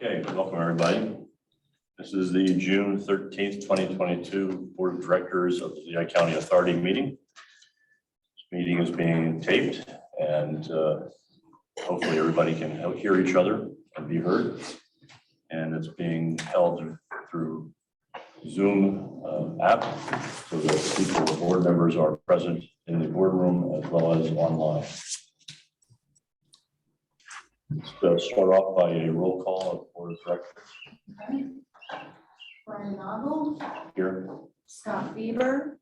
Okay, welcome everybody. This is the June 13th, 2022 Board of Directors of the Lehigh County Authority meeting. This meeting is being taped and hopefully everybody can hear each other and be heard. And it's being held through Zoom app so that people, board members are present in the boardroom as well as online. Let's start off by a roll call of Board of Directors. Brian Nagel, Here. Scott Bieber,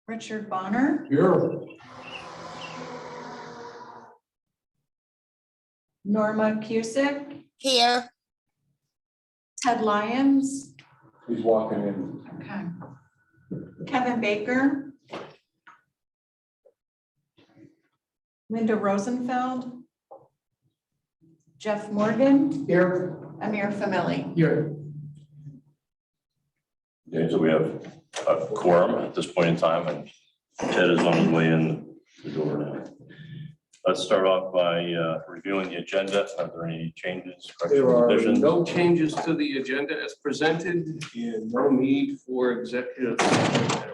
Richard Bonner, Here. Norma Cusick, Here. Ted Lyons, He's walking in. okay. Kevin Baker, Linda Rosenfeld, Jeff Morgan, Here. Amir Famili. Here. Okay, so we have a quorum at this point in time, and Ted is on his way in the door now. Let's start off by reviewing the agenda. Are there any changes, There corrections, are additions? no changes to the agenda as presented and no need for executive session.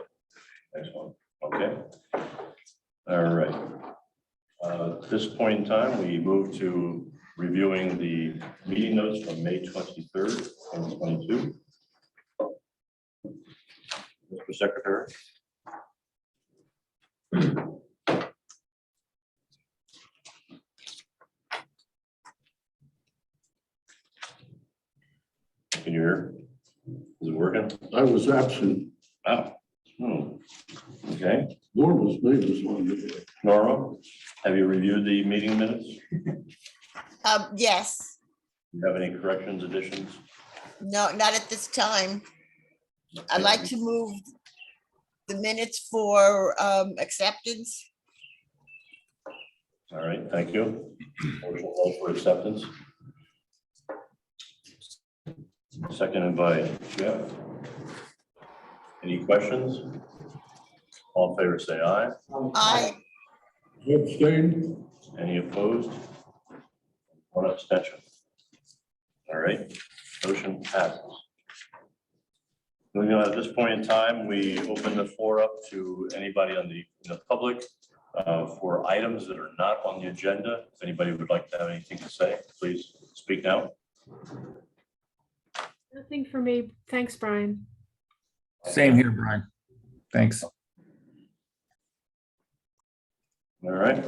Excellent. Okay. All right. At this point in time, we move to reviewing the meeting notes from May 23rd, 2022. Mr. Secretary. Can you hear? Is it working? I was absent. Oh. Okay. Norma's made this one. Norma, have you reviewed the meeting minutes? Yes, Do you have any corrections, additions? no, not at this time. I'd like to move the minutes for acceptance. All right, thank you. Motion for acceptance. Seconded by Jeff. Any questions? All in favor, say aye. Aye. Abstained. Any opposed? One abstention. All right, motion passes. Moving on, at this point in time, we open the floor up to anybody in the public for items that are not on the agenda. If anybody would like to have anything to say, please speak now. Nothing for me. Thanks, Brian. Same here, Brian. Thanks. All right,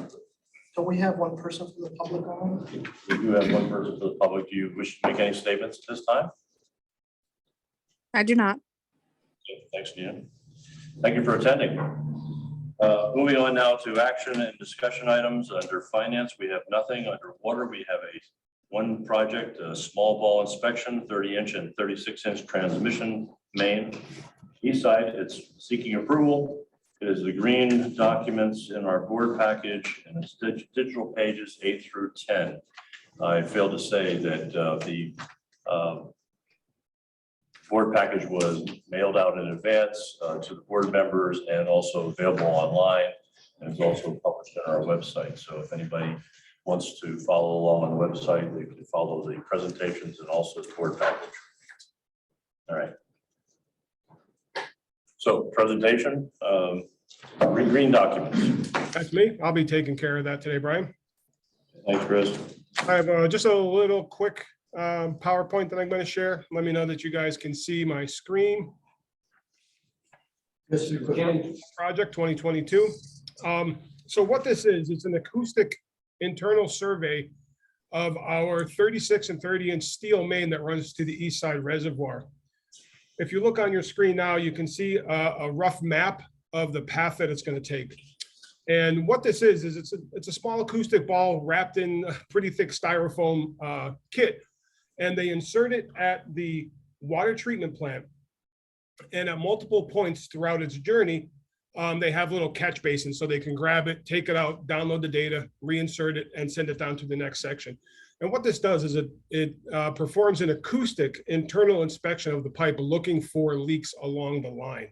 Don't we have one person from the public on? we do have one person for the public. Do you wish to make any statements at this time? I do not. Thanks, Dean. Thank you for attending. Moving on now to action and discussion items. Under finance, we have nothing. Under water, we have one project, a small ball inspection, 30-inch and 36-inch transmission main. East side, it's seeking approval. It is the green documents in our board package and it's digital pages 8 through 10. I failed to say that the board package was mailed out in advance to the board members and also available online. And it's also published on our website. So if anybody wants to follow along on the website, they can follow the presentations and also the board package. All right. So presentation, green documents. That's me. I'll be taking care of that today, Brian. Thanks, Chris. I have just a little quick PowerPoint that I'm going to share. Let me know that you guys can see my screen. Yes, you can. Project 2022. So what this is, it's an acoustic internal survey of our 36 and 30-inch steel main that runs to the east side reservoir. If you look on your screen now, you can see a rough map of the path that it's going to take. And what this is it's a small acoustic ball wrapped in a pretty thick styrofoam kit. And they insert it at the water treatment plant. And at multiple points throughout its journey, they have little catch basins so they can grab it, take it out, download the data, reinsert it, and send it down to the next section. And what this does is it performs an acoustic internal inspection of the pipe looking for leaks along the line.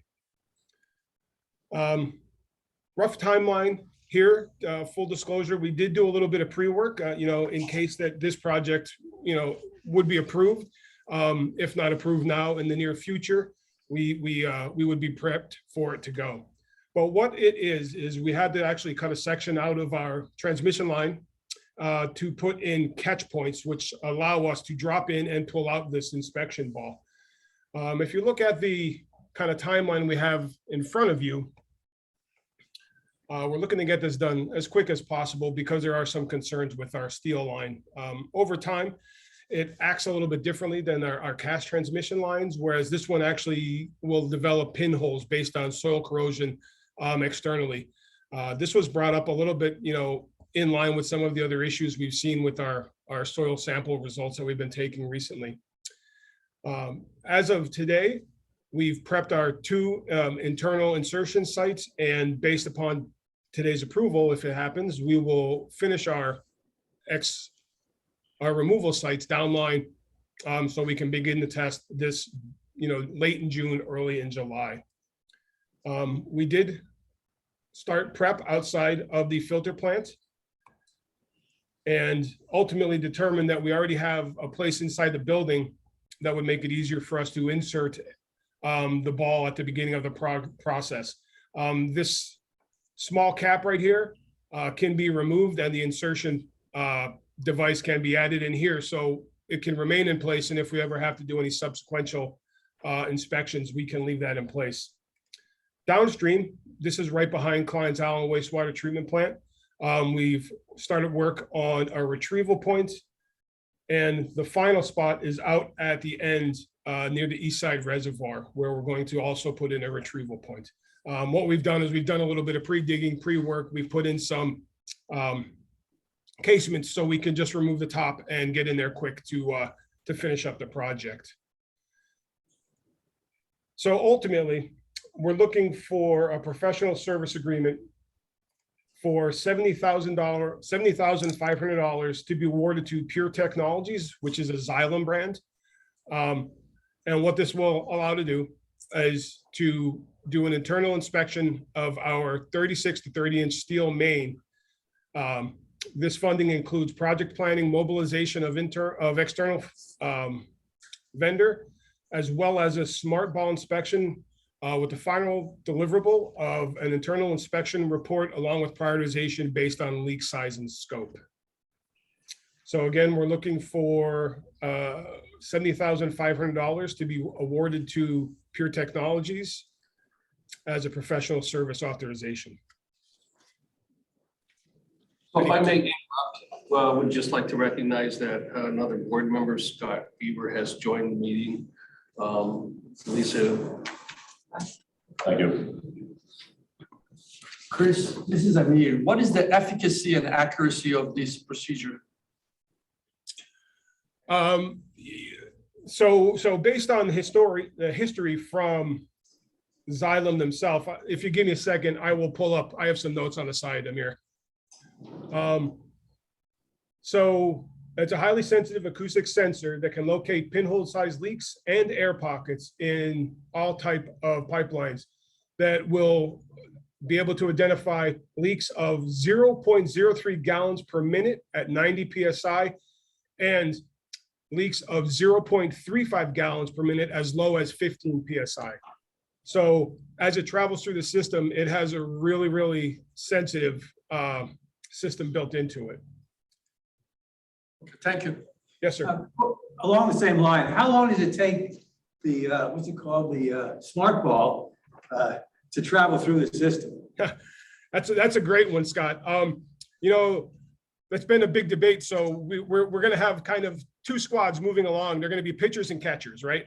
Rough timeline, Here, full disclosure, we did do a little bit of pre-work, in case that this project, would be approved. If not approved now in the near future, we would be prepped for it to go. But what it is we had to actually cut a section out of our transmission line to put in catch points, which allow us to drop in and pull out this inspection ball. If you look at the kind of timeline we have in front of you, we're looking to get this done as quick as possible because there are some concerns with our steel line. Over time, it acts a little bit differently than our cast transmission lines, whereas this one actually will develop pinholes based on soil corrosion externally. This was brought up a little bit, in line with some of the other issues we've seen with our soil sample results that we've been taking recently. As of today, we've prepped our 2 internal insertion sites, and based upon today's approval, if it happens, we will finish our removal sites downline, so we can begin to test this, late in June, early in July. We did start prep outside of the filter plant and ultimately determined that we already have a place inside the building that would make it easier for us to insert the ball at the beginning of the process. This small cap right here can be removed, and the insertion device can be added in here, so it can remain in place. And if we ever have to do any subsequential inspections, we can leave that in place. Downstream, this is right behind Klein's Allen wastewater treatment plant. We've started work on our retrieval point, and the final spot is out at the end near the east side reservoir, where we're going to also put in a retrieval point. What we've done is we've done a little bit of pre-digging, pre-work. We've put in some casements so we can just remove the top and get in there quick to finish up the project. So ultimately, we're looking for a professional service agreement for $70,500 to be awarded to Pure Technologies, which is a Xylem brand. And what this will allow to do is to do an internal inspection of our 36 to 30-inch steel main. This funding includes project planning, mobilization of external vendor, as well as a smart ball inspection with the final deliverable of an internal inspection report, along with prioritization based on leak size and scope. So again, we're looking for $70,500 to be awarded to Pure Technologies as a professional service authorization. So if I may interrupt, would just like to recognize that another board member, Scott Bieber, has joined the meeting. Lisa. Thank you. Chris, this is Amir. What is the efficacy and accuracy of this procedure? So based on the history from Xylem themselves, if you give me a second, I will pull up. I have some notes on the side, Amir. So it's a highly sensitive acoustic sensor that can locate pinhole-sized leaks and air pockets in all type of pipelines that will be able to identify leaks of 0.03 gallons per minute at 90 PSI and leaks of 0.35 gallons per minute as low as 15 PSI. So as it travels through the system, it has a really, really sensitive system built into it. Thank you. Yes, sir. Along the same line, how long does it take the, what's it called, the smart ball to travel through the system? That's a great one, Scott. That's been a big debate. So we're going to have kind of 2 squads moving along. They're going to be pitchers and catchers, right?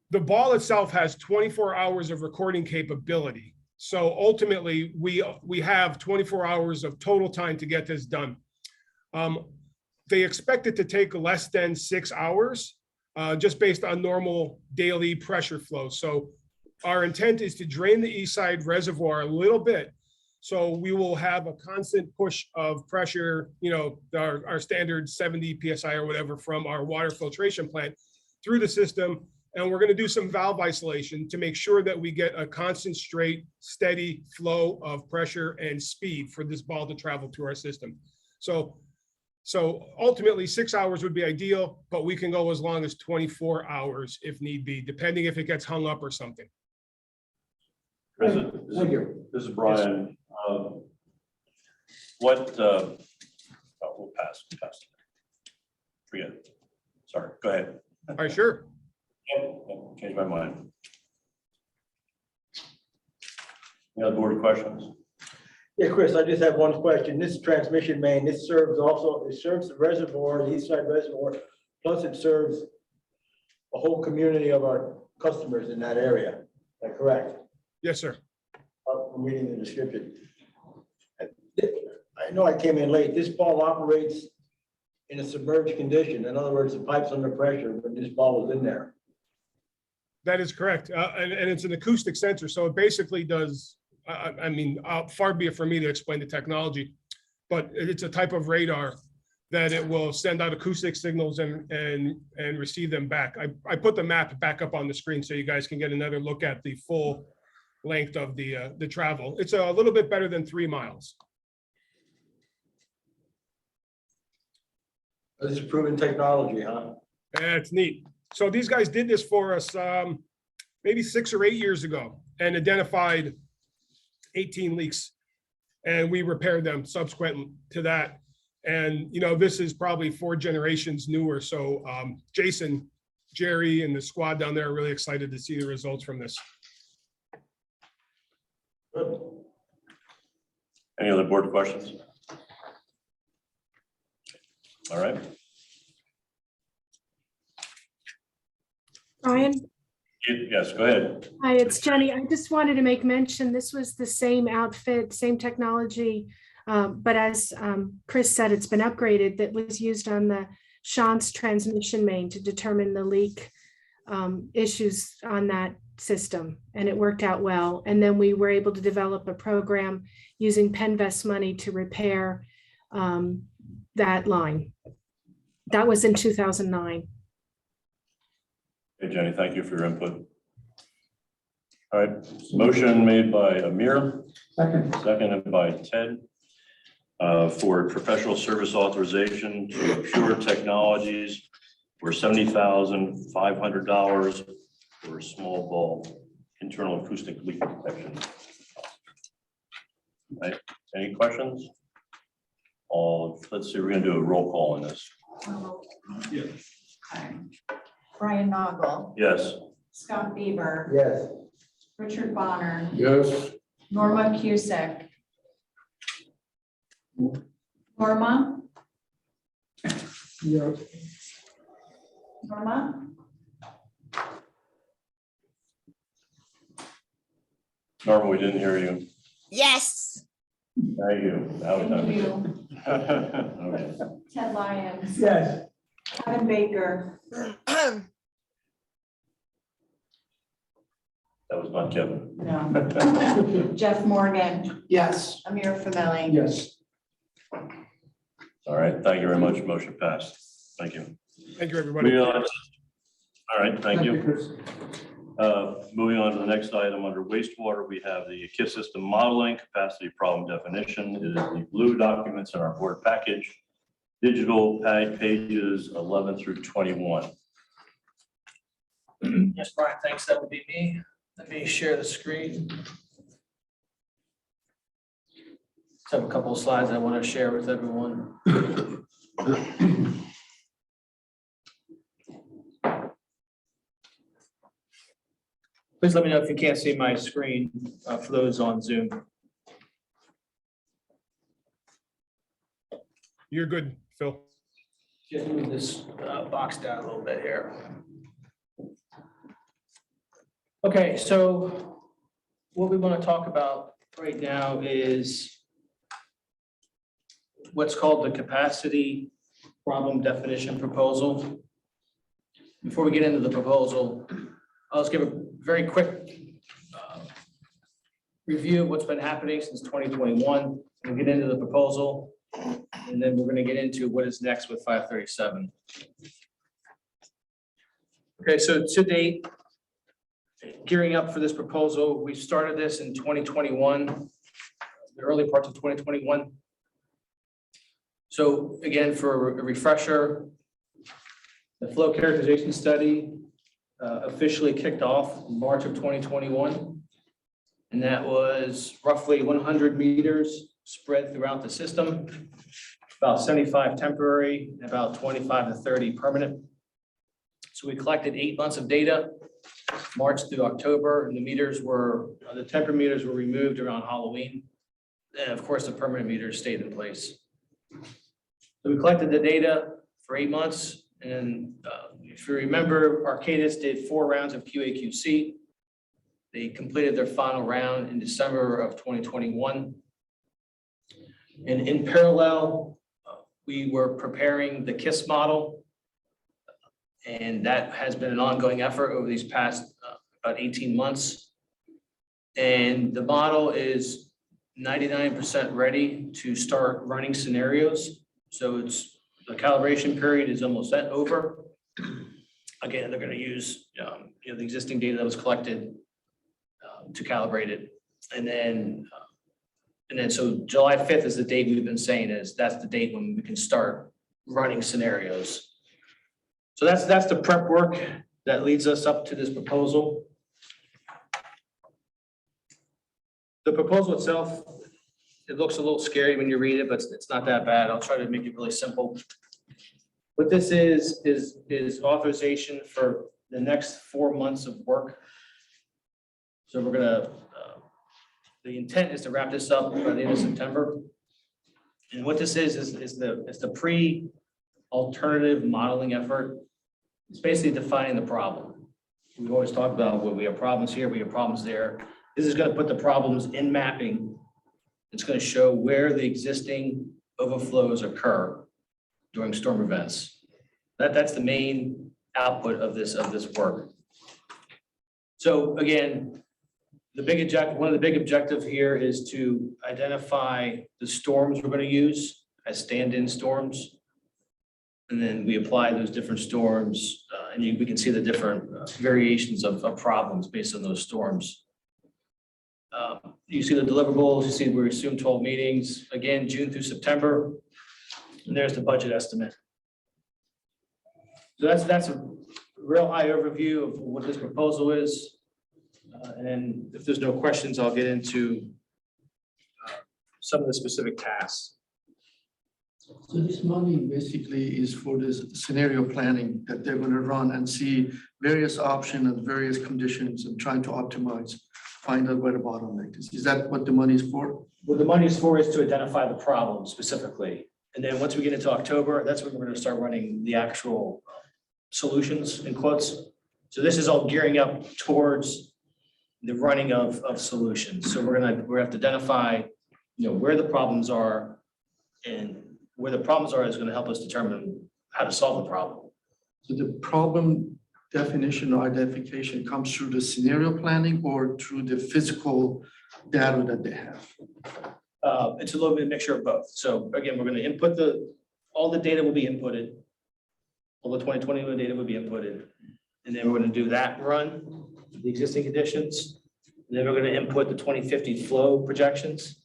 The ball itself has 24 hours of recording capability. So ultimately, we have 24 hours of total time to get this done. They expect it to take less than 6 hours, just based on normal daily pressure flow. So our intent is to drain the east side reservoir a little bit. So we will have a constant push of pressure, our standard 70 PSI or whatever from our water filtration plant through the system And we're going to do some valve isolation to make sure that we get a constant, straight, steady flow of pressure and speed for this ball to travel through our system. So ultimately 6 hours would be ideal, but we can go as long as 24 hours if need be, depending if it gets hung up or something. Thank you. This is Brian. We'll pass. Forget it. Sorry, go ahead. All right, sure. Change my mind. Any other board questions? Yeah, Chris, I just have one question. This transmission main, this serves the reservoir, the east side reservoir, plus it serves a whole community of our customers in that area. Is that correct? Yes, sir. I'm reading the description. I know I came in late. This ball operates in a submerged condition. In other words, the pipe's under pressure when this ball is in there. That is correct. And it's an acoustic sensor. So it basically does, far be it for me to explain the technology, but it's a type of radar that it will send out acoustic signals and receive them back. I put the map back up on the screen so you guys can get another look at the full length of the travel. It's a little bit better than 3 miles. This is proven technology, huh? That's neat. So these guys did this for us maybe 6 or 8 years ago and identified 18 leaks. And we repaired them subsequent to that. And, this is probably 4 generations newer. So Jason, Jerry, and the squad down there are really excited to see the results from this. Good. Any other board questions? All right. Brian? Yes, go ahead. Hi, it's Jenny. I just wanted to make mention, this was the same outfit, same technology, but as Chris said, it's been upgraded, that was used on the Shantz transmission main to determine the leak issues on that system, and it worked out well. And then we were able to develop a program using Penvest money to repair that line. That was in 2009. Hey, Jenny, thank you for your input. All right, motion made by Amir, seconded by Ted, for professional service authorization to Pure Technologies for $70,500 for a small ball internal acoustic leak detection. All right, any questions? Let's see, we're gonna do a roll call on this. Okay. Brian Noggle, Yes. Scott Bieber, Yes. Richard Bonner, Yes. Norma Cusick. Norma? Yes. Norma? Norma, we didn't hear you. Yes. Thank you. Now we Thank know. you. Okay. Ted Lyons. Yes. Kevin Baker. That was not Kevin. No. Jeff Morgan. Yes. Amir Famili. Yes. All right, thank you very much. Motion passed. Thank you. Thank you, everybody. Moving on. All right, thank you. Moving on to the next item under wastewater, we have the KISS system modeling, capacity problem definition. It is the blue documents in our board package, digital pages 11 through 21. Yes, Brian, thanks. That would be me. Let me share the screen. Just have a couple of slides I want to share with everyone. Please let me know if you can't see my screen for those on Zoom. You're good, Phil. Just move this box down a little bit here. Okay, so what we want to talk about right now is what's called the capacity problem definition proposal. Before we get into the proposal, I'll just give a very quick review of what's been happening since 2021. We'll get into the proposal, and then we're going to get into what is next with 537. Okay, so to date, gearing up for this proposal, we started this in 2021, the early parts of 2021. So again, for a refresher, the flow characterization study officially kicked off in March of 2021. And that was roughly 100 meters spread throughout the system, about 75 temporary, and about 25 to 30 permanent. So we collected 8 months of data, March through October, and the temporary meters were removed around Halloween. And of course, the permanent meters stayed in place. So we collected the data for 8 months. And if you remember, Arcadis did 4 rounds of QA/QC. They completed their final round in December of 2021. And in parallel, we were preparing the KISS model. And that has been an ongoing effort over these past about 18 months. And the model is 99% ready to start running scenarios. So the calibration period is almost over. Again, they're going to use the existing data that was collected to calibrate it. And then so July 5th is the date we've been saying that's the date when we can start running scenarios. So that's the prep work that leads us up to this proposal. The proposal itself, it looks a little scary when you read it, but it's not that bad. I'll try to make it really simple. What this is authorization for the next 4 months of work. So we're gonna, the intent is to wrap this up by the end of September. And what this is the pre-alternative modeling effort. It's basically defining the problem. We've always talked about where we have problems here, we have problems there. This is going to put the problems in mapping. It's going to show where the existing overflows occur during storm events. That's the main output of this work. So again, one of the big objectives here is to identify the storms we're going to use as stand-in storms. And then we apply those different storms, and we can see the different variations of problems based on those storms. You see the deliverables, you see we assume 12 meetings, again, June through September. And there's the budget estimate. So that's a real high overview of what this proposal is. And if there's no questions, I'll get into some of the specific tasks. So this money basically is for this scenario planning that they're going to run and see various options and various conditions and trying to optimize, find out where the bottleneck is. Is that what the money is for? What the money is for is to identify the problem specifically. And then once we get into October, that's when we're going to start running the actual solutions in quotes. So this is all gearing up towards the running of solutions. So we have to identify, where the problems are, and where the problems are is going to help us determine how to solve the problem. So the problem definition or identification comes through the scenario planning or through the physical data that they have? It's a little bit of a mixture of both. So again, we're going to input all the data will be inputted. All the 2021 data will be inputted. And then we're going to do that run, the existing conditions. And then we're going to input the 2050 flow projections.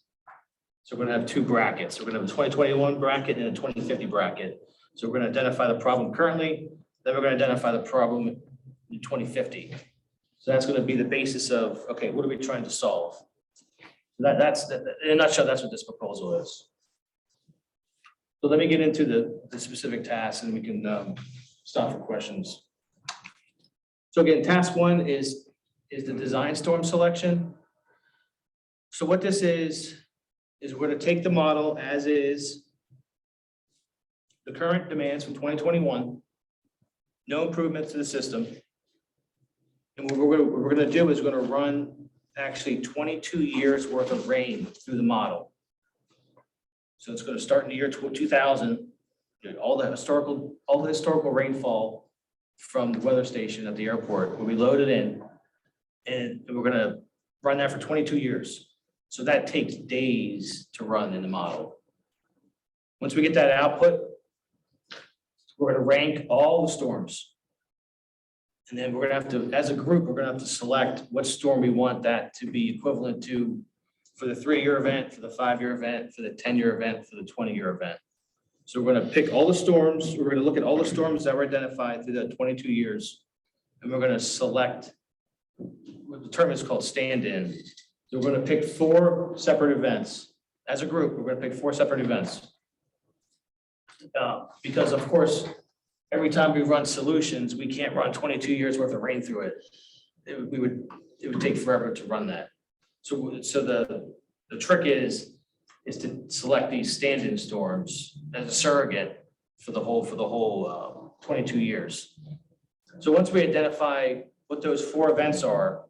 So we're going to have 2 brackets. We're going to have a 2021 bracket and a 2050 bracket. So we're going to identify the problem currently, then we're going to identify the problem in 2050. So that's going to be the basis of, okay, what are we trying to solve? That's in a nutshell, that's what this proposal is. So let me get into the specific tasks and we can stop for questions. So again, task 1 is the design storm selection. So what this is we're going to take the model as is, the current demands from 2021, no improvements to the system. And what we're going to do is we're going to run actually 22 years worth of rain through the model. So it's going to start in the year 2000, all the historical rainfall from the weather station at the airport, where we load it in, and we're going to run that for 22 years. So that takes days to run in the model. Once we get that output, we're going to rank all the storms. And then we're gonna have to, as a group, we're gonna have to select what storm we want that to be equivalent to for the 3-year event, for the 5-year event, for the 10-year event, for the 20-year event. So we're gonna pick all the storms, we're gonna look at all the storms that were identified through the 22 years. And we're gonna select, what the term is called stand-in. So we're gonna pick 4 separate events. As a group, we're gonna pick 4 separate events. Because of course, every time we run solutions, we can't run 22 years worth of rain through it. It would take forever to run that. So the trick is to select these stand-in storms as a surrogate for the whole 22 years. So once we identify what those 4 events are,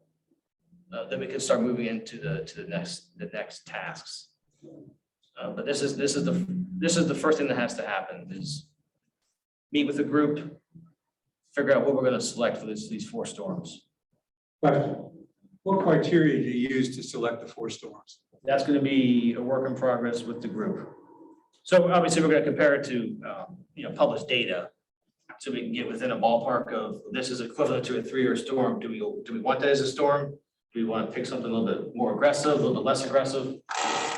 then we can start moving into the next tasks. But this is the first thing that has to happen is meet with the group, figure out what we're going to select for these 4 storms. Question. What criteria do you use to select the 4 storms? That's going to be a work in progress with the group. So obviously, we're going to compare it to published data, so we can get within a ballpark of this is equivalent to a 3-year storm. Do we want that as a storm? Do we want to pick something a little bit more aggressive, a little bit less aggressive?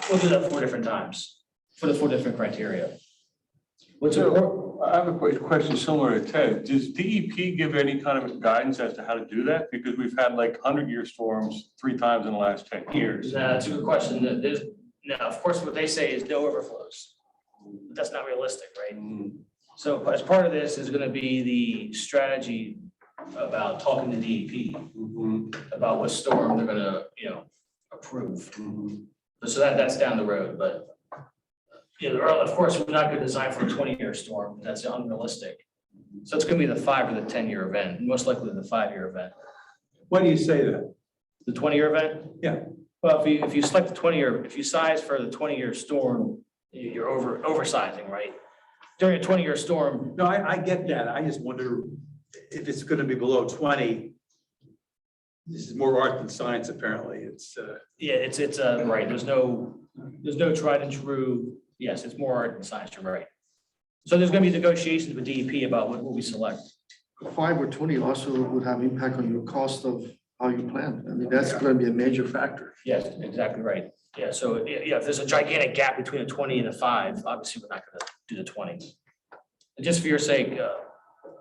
We'll do that 4 different times for the 4 different criteria. What's important? I have a question similar to Ted. Does DEP give any kind of guidance as to how to do that? Because we've had like 100-year storms 3 times in the last 10 years. That's a good question. Now, of course, what they say is no overflows. But that's not realistic, right? So as part of this is going to be the strategy about talking to DEP about what storm they're going to, approve. So that's down the road, but of course, we're not going to design for a 20-year storm. That's unrealistic. So it's going to be the 5 or the 10-year event, most likely the 5-year event. Why do you say that? The 20-year event? Yeah. Well, if you select the 20-year, if you size for the 20-year storm, you're oversizing, right? During a 20-year storm. No, I get that. I just wonder if it's going to be below 20. This is more art than science, apparently. It's Yeah, it's right. There's no tried and true. Yes, it's more art than science. You're right. So there's going to be negotiations with DEP about what we select. 5 or 20 also would have impact on your cost of how you plan. I mean, that's going to be a major factor. Yes, exactly right. Yeah, so if there's a gigantic gap between a 20 and a 5, obviously we're not going to do the 20. And just for your sake,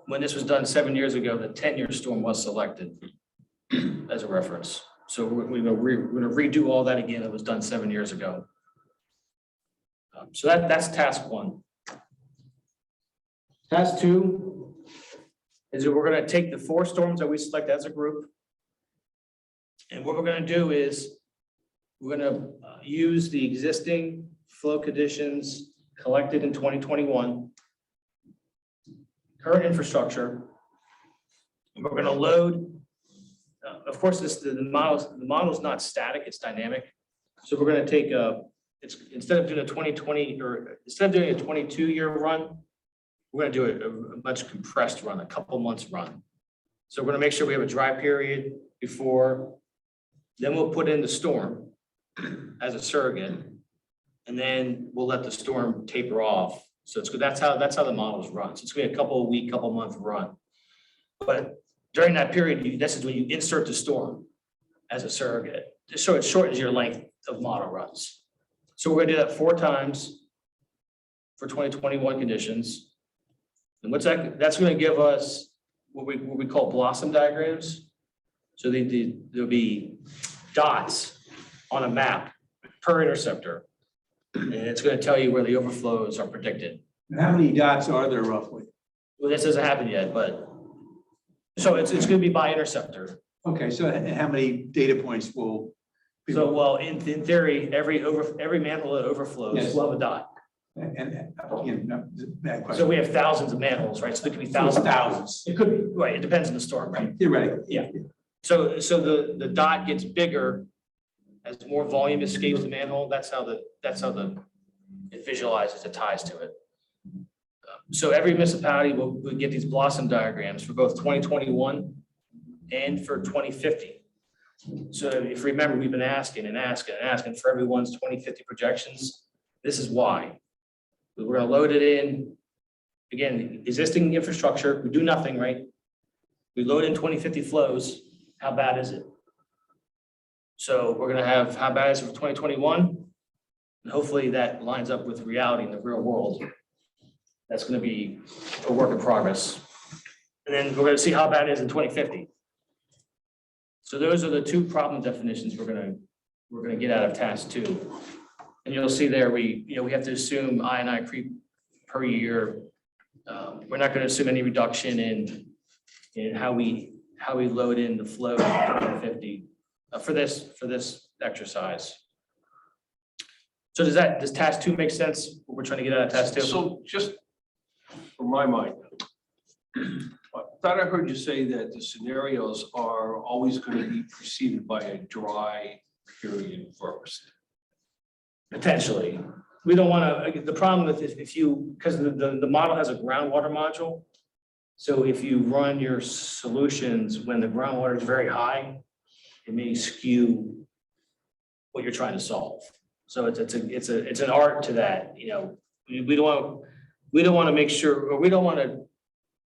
when this was done 7 years ago, the 10-year storm was selected as a reference. So we're going to redo all that again. It was done 7 years ago. So that's task 1. Task 2 is that we're going to take the 4 storms that we select as a group. And what we're going to do is we're going to use the existing flow conditions collected in 2021, current infrastructure. And we're going to load, of course, the model is not static, it's dynamic. So we're going to take instead of doing a 2020 or instead of doing a 22-year run, we're going to do a much compressed run, a couple months run. So we're going to make sure we have a dry period before, then we'll put in the storm as a surrogate, and then we'll let the storm taper off. So it's good. That's how the models run. So it's going to be a couple month run. But during that period, this is when you insert the storm as a surrogate, just so it shortens your length of model runs. So we're going to do that 4 times for 2021 conditions. And that's going to give us what we call blossom diagrams. So there'll be dots on a map per interceptor. And it's going to tell you where the overflows are predicted. and how many dots are there roughly? Well, this hasn't happened yet, but so it's going to be by interceptor. Okay, so how many data points will? So, well, in theory, every manhole that overflows Yes. will have a dot. And again, no, bad question. So we have thousands of manholes, right? So there could be So it's thousands. thousands. It could be, right, it depends on the storm, right? Theoretically. Yeah. So the dot gets bigger as more volume escapes the manhole. That's how it visualizes, it ties to it. So every municipality will get these blossom diagrams for both 2021 and for 2050. So if you remember, we've been asking for everyone's 2050 projections. This is why. We're going to load it in, again, existing infrastructure. We do nothing, right? We load in 2050 flows, how bad is it? So we're gonna have how bad is it for 2021? And hopefully that lines up with reality in the real world. That's gonna be a work in progress. And then we're gonna see how bad it is in 2050. So those are the two problem definitions we're gonna get out of task 2. And you'll see there, we have to assume I creep per year. We're not gonna assume any reduction in how we load in the flow in 2050 for this exercise. So does task 2 make sense? What we're trying to get out of task 2? So just for my mind, I thought I heard you say that the scenarios are always going to be preceded by a dry period first. Potentially. We don't want to, the problem with if you, because the model has a groundwater module. So if you run your solutions when the groundwater is very high, it may skew what you're trying to solve. So it's an art to that, we don't want to make sure, or we don't want to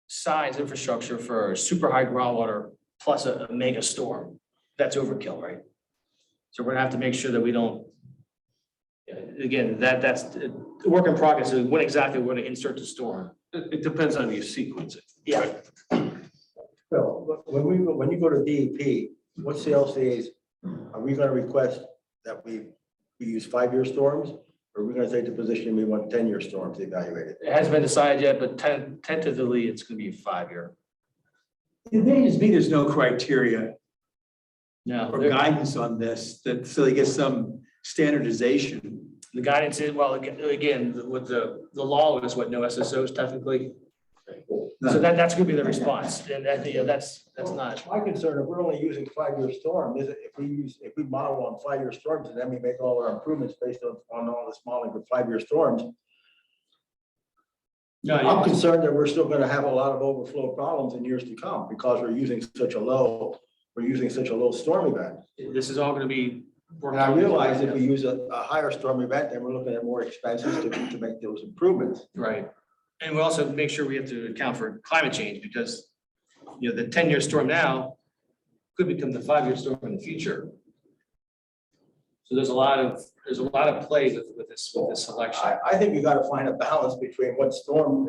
size infrastructure for super high groundwater plus a mega storm. That's overkill, right? So we're gonna have to make sure that we don't, again, that's a work in progress, is when exactly we're gonna insert the storm. It depends on your sequencing. Yeah. Well, when you go to DEP, what CLCAs are we gonna request that we use 5-year storms? Or are we gonna take the position we want 10-year storms evaluated? It hasn't been decided yet, but tentatively, it's gonna be 5-year. The thing is, me, there's no criteria No, or guidance on this, so they get some standardization. the guidance is, well, again, with the law is what, no SSOs technically. So that's gonna be the response, and that's not. My concern, if we're only using 5-year storm, is if we model on 5-year storms and then we make all our improvements based on all this modeling for 5-year storms. I'm concerned that we're still gonna have a lot of overflow problems in years to come because we're using such a low storm event. This is all gonna be. And I realize if we use a higher storm event, then we're looking at more expenses to make those improvements. Right. And we also make sure we have to account for climate change because, the 10-year storm now could become the 5-year storm in the future. So there's a lot of play with this selection. I think we gotta find a balance between what storm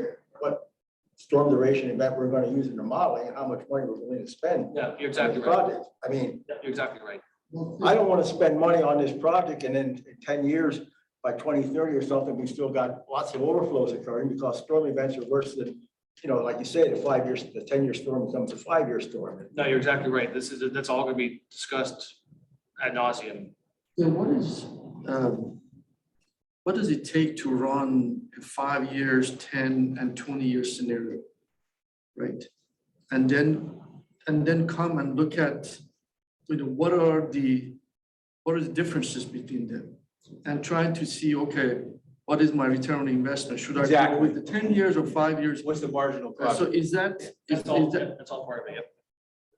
duration event we're gonna use in the modeling and how much money we're willing to spend. Yeah, you're on exactly this right. project. I mean, You're exactly right. I don't wanna spend money on this project and then in 10 years, by 2030 or something, we still got lots of overflows occurring because storm events are worse than, like you say, the 10-year storm becomes a 5-year storm. No, you're exactly right. That's all gonna be discussed ad nauseum. So what does it take to run a 5 years, 10 and 20-year scenario? Right? And then come and look at, what are the differences between them? And trying to see, okay, what is my return on investment? Should I go Exactly. with the 10 years or 5 years? What's the marginal So profit? is that, That's all part of it, yep.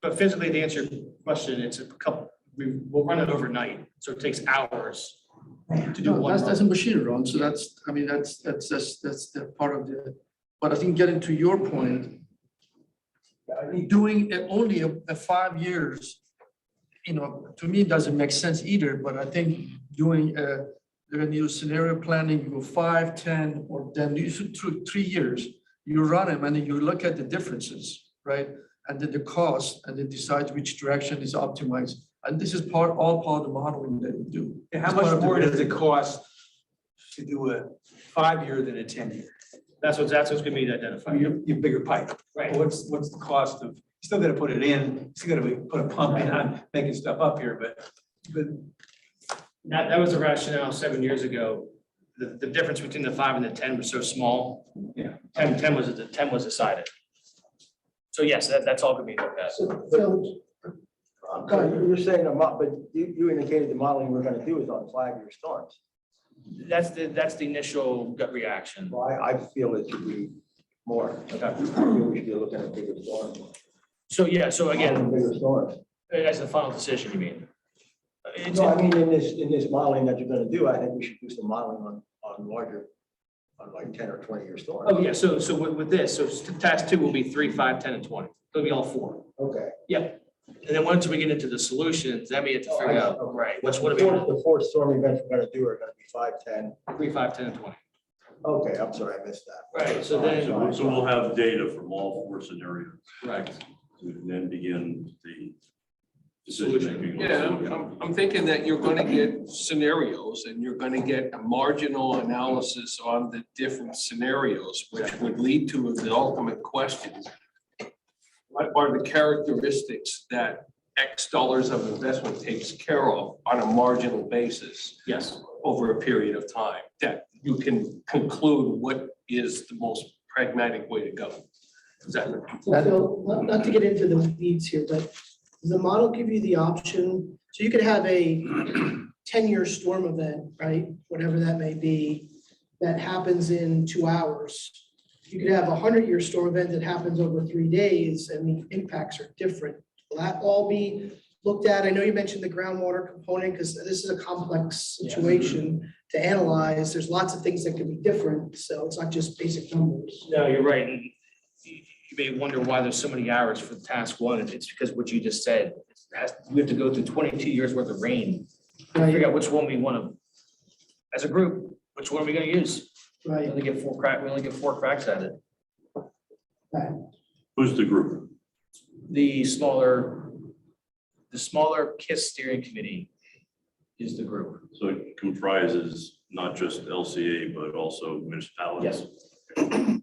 But physically, to answer your question, it's a couple, we'll run it overnight, so it takes hours to do no, one. that's run. a machine run, so that's the part of the, but I think getting to your point, doing only a 5 years, to me, doesn't make sense either, but I think doing new scenario planning, you go 5, 10, or then you should through 3 years, you run them and then you look at the differences, right? And then the cost, and then decide which direction is optimized. And this is all part of the modeling that we do. And how It's part much of the more does it business. cost to do a 5-year than a 10-year? That's what's gonna be identified. Your bigger pipe. Right. What's the cost of, you still gotta put it in, still gotta put a pump in, I'm making stuff up here, but That was the rationale 7 years ago. The difference between the 5 and the 10 was so small. Yeah. 10 was decided. So yes, that's all gonna be looked at. You're saying, but you indicated the modeling we're gonna do is on 5-year storms. That's the initial gut reaction. Well, I feel it should be more. I feel we should be looking at bigger storms. So again, Bigger storms. as the final decision, you mean? No, I mean, in this modeling that you're gonna do, I think we should do some modeling on larger on like 10 or 20-year storms. Oh, yeah, so with this, so task 2 will be 3, 5, 10, and 20. It'll be all 4. Okay. And then once we get into the solutions, then we have to Oh, I figure see. out, Okay. right, what are we, The four storm events we're gonna do are gonna be 5, 10. 3, 5, 10, and 20. Okay, I'm sorry, I missed that. Right, so then, So we'll have data from all 4 scenarios. right. We can then begin the Solution. decision making. Yeah, I'm thinking that you're gonna get scenarios and you're gonna get a marginal analysis on the different scenarios, which would lead to the ultimate question. What are the characteristics that X dollars of investment takes care of on a marginal basis Yes. over a period of time? That you can conclude what is the most pragmatic way to go. Is that? So, not to get into the weeds here, but does the model give you the option? So you could have a 10-year storm event, right? Whatever that may be, that happens in 2 hours. You could have a 100-year storm event that happens over 3 days and the impacts are different. Will that all be looked at? I know you mentioned the groundwater component because this is a complex situation to analyze. There's lots of things that can be different, so it's not just basic numbers. No, you're right. And you may wonder why there's so many hours for task 1. It's because what you just said, we have to go through 22 years worth of rain. to Figure out which one we want to, as a group, which one are we going to use? We Right. only get 4 cracks at it. Who's the group? The smaller KISS steering committee is the group. So it comprises not just LCA, but also municipalities? Yes.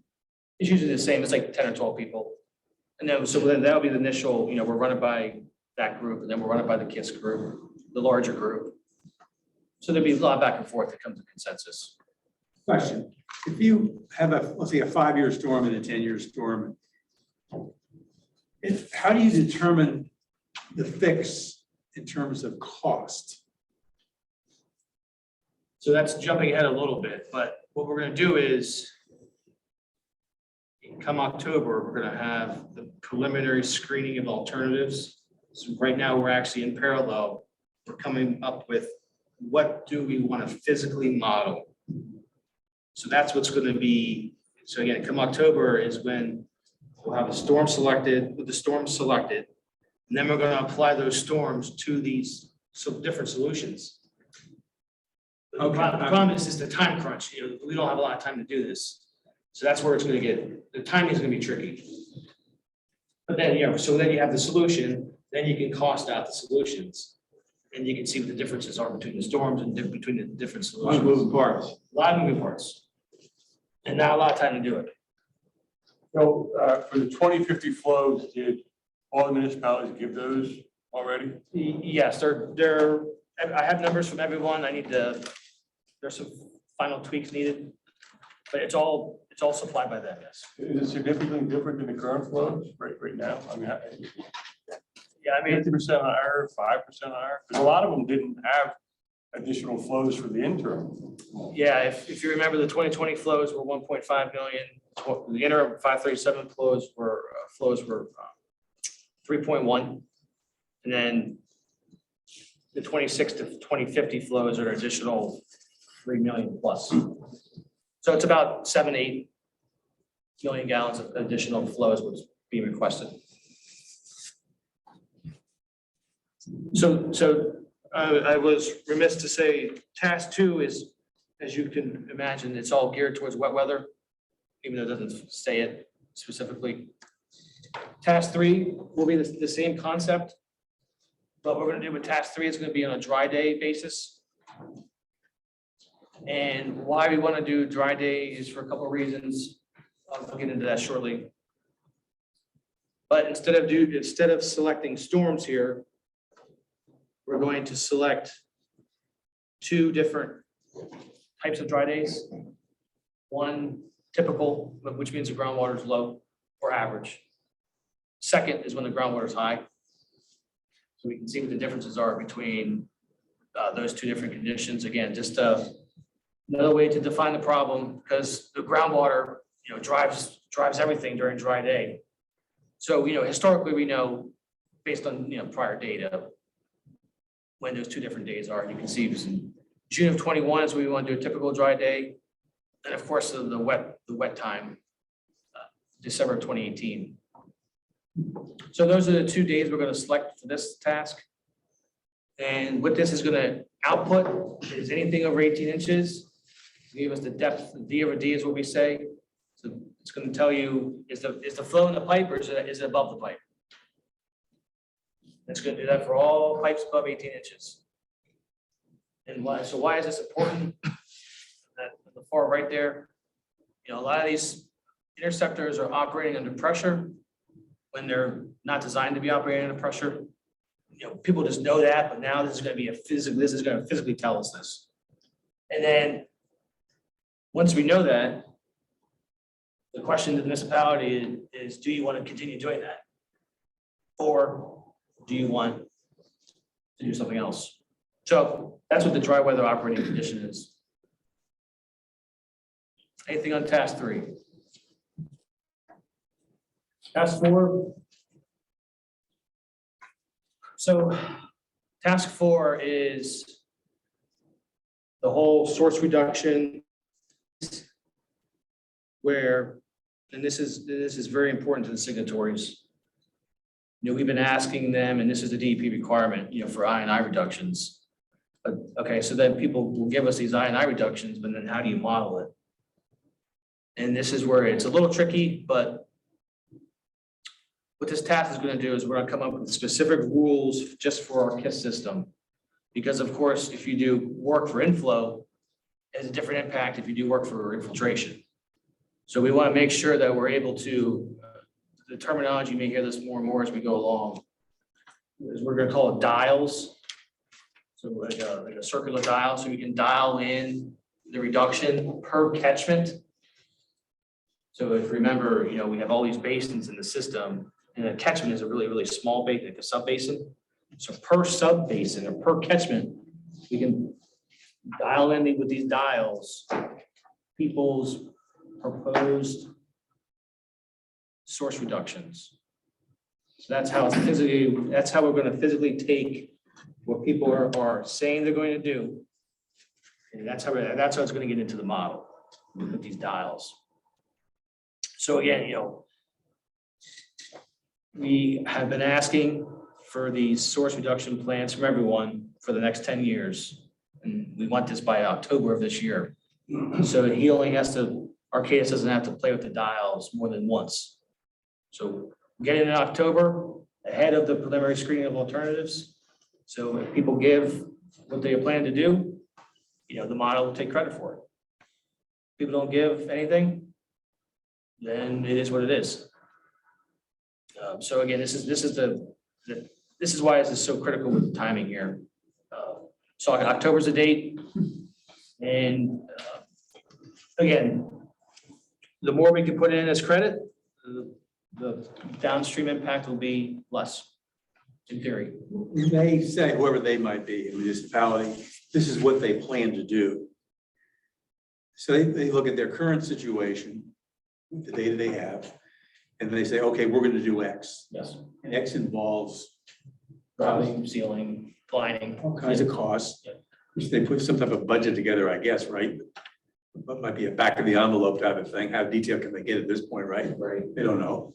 It's usually the same. It's like 10 or 12 people. And then, so then that'll be the initial, we're running by that group and then we're running by the KISS group, the larger group. So there'll be a lot back and forth that comes to consensus. Question, if you have let's say a 5-year storm and a 10-year storm, how do you determine the fix in terms of cost? So that's jumping ahead a little bit, but what we're gonna do is come October, we're gonna have the preliminary screening of alternatives. So right now, we're actually in parallel. We're coming up with what do we want to physically model? So that's what's gonna be, so again, come October is when we'll have a storm selected, with the storm selected. And then we're gonna apply those storms to these different solutions. The problem is the time crunch, we don't have a lot of time to do this. So that's where it's gonna get, the timing is gonna be tricky. But then, so then you have the solution, then you can cost out the solutions. And you can see what the differences are between the storms and between the different A lot of solutions. moving parts. A lot of moving parts. And not a lot of time to do it. So, for the 2050 flows, did all the municipalities give those already? Yes, I have numbers from everyone. There's some final tweaks needed. But it's all supplied by them, yes. Is it significantly different than the current flows right now? I mean, Yeah, I mean, 50% higher, 5% higher? Because a lot of them didn't have additional flows for the interim. yeah, if you remember, the 2020 flows were 1.5 million. The interim 537 flows were 3.1. And then the 26 to 2050 flows are an additional 3 million plus. So it's about 7-8 million gallons of additional flows was being requested. So I was remiss to say, task 2 is, as you can imagine, it's all geared towards wet weather, even though it doesn't say it specifically. Task 3 will be the same concept, but what we're gonna do with task 3 is gonna be on a dry day basis. And why we wanna do dry day is for a couple of reasons. I'll get into that shortly. But instead of selecting storms here, we're going to select 2 different types of dry days. One typical, which means the groundwater is low or average. Second is when the groundwater is high. So we can see what the differences are between those 2 different conditions. Again, just another way to define the problem, because the groundwater, drives everything during dry day. So, historically, we know based on, prior data, when those 2 different days are. You can see June of 21 is when we want to do a typical dry day. And of course, the wet time, December 2018. So those are the 2 days we're going to select for this task. And what this is going to output is anything over 18 inches. Give us the depth, D over D is what we say. So it's going to tell you, is the flow in the pipe or is it above the pipe? It's going to do that for all pipes above 18 inches. And why? So why is this important? At the far right there, a lot of these interceptors are operating under pressure when they're not designed to be operating under pressure. People just know that, but now this is going to be this is going to physically tell us this. And then once we know that, the question to the municipality is, do you want to continue doing that? Or do you want to do something else? So that's what the dry weather operating condition is. Anything on task 3? Task 4. So task 4 is the whole source reduction where, and this is very important to the signatories. We've been asking them, and this is the DEP requirement, for I&I reductions. But okay, so then people will give us these I&I reductions, but then how do you model it? And this is where it's a little tricky, but what this task is going to do is we're going to come up with specific rules just for our KISS system. Because of course, if you do work for inflow, it has a different impact if you do work for infiltration. So we want to make sure that we're able to, the terminology, you may hear this more and more as we go along, is we're going to call it dials. So like a circular dial, so we can dial in the reduction per catchment. So if you remember, we have all these basins in the system, and a catchment is a really, really small basin, like a sub basin. So per sub basin or per catchment, we can dial in with these dials people's proposed source reductions. So that's how we're going to physically take what people are saying they're going to do. And that's how it's going to get into the model with these dials. So again, we have been asking for these source reduction plans from everyone for the next 10 years. And we want this by October of this year. So he only has to, Arcadis doesn't have to play with the dials more than once. So get it in October ahead of the preliminary screening of alternatives. So if people give what they plan to do, the model will take credit for it. If people don't give anything, then it is what it is. So again, this is why this is so critical with the timing here. So October's the date, and again, the more we can put in as credit, the downstream impact will be less, in theory. We may say, whoever they might be, a municipality, this is what they plan to do. So they look at their current situation, the data they have, and they say, okay, we're going to do X. Yes. And X involves Grouting, sealing, lining. all kinds of costs, Yeah. which they put some type of budget together, I guess, right? But might be a back of the envelope type of thing. How detailed can they get at this point, right? Right. They don't know.